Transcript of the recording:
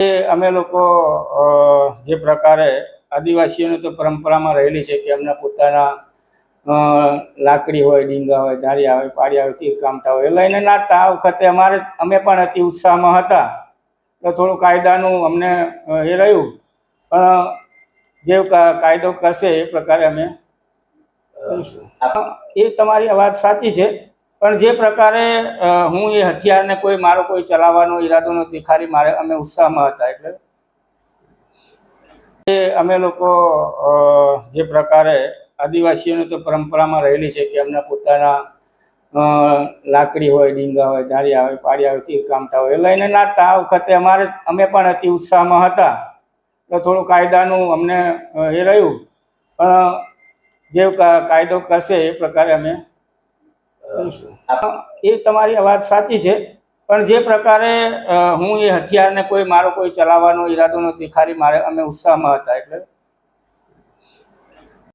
અમે લોકો જે પ્રકારે આદિવાસીઓની તો પરંપરામાં રહેલી છે કે એમના પોતાના લાકડી હોય, ડીંગા હોય, ધારિયા હોય, પાડિયા હોય, તીર કામઠા હોય એ લઈને નાચતા. આ વખતે અમે પણ અતિ ઉત્સાહમાં હતા, તો થોડું કાયદાનું અમને એ રહ્યું, પણ જે કાયદો કરશે એ પ્રકારે અમે એ તમારી વાત સાચી છે, પણ જે પ્રકારે હું એ હથિયારને મારો કોઈ ચલાવવાનો ઈરાદો નથી, ખાલી અમે ઉત્સાહમાં હતા. એટલે અમે લોકો જે પ્રકારે આદિવાસીઓની તો પરંપરામાં રહેલી છે કે એમના પોતાના લાકડી હોય, ડીંગા હોય, ધારિયા હોય, પાડિયા હોય, તીર કામઠા હોય એ લઈને નાચતા. આ વખતે અમે પણ અતિ ઉત્સાહમાં હતા, તો થોડું કાયદાનું અમને એ રહ્યું, પણ જે કાયદો કરશે એ પ્રકારે અમે એ તમારી વાત સાચી છે, પણ જે પ્રકારે હું એ હથિયારને મારો કોઈ ચલાવવાનો ઈરાદો નથી, ખાલી અમે ઉત્સાહમાં હતા. એટલે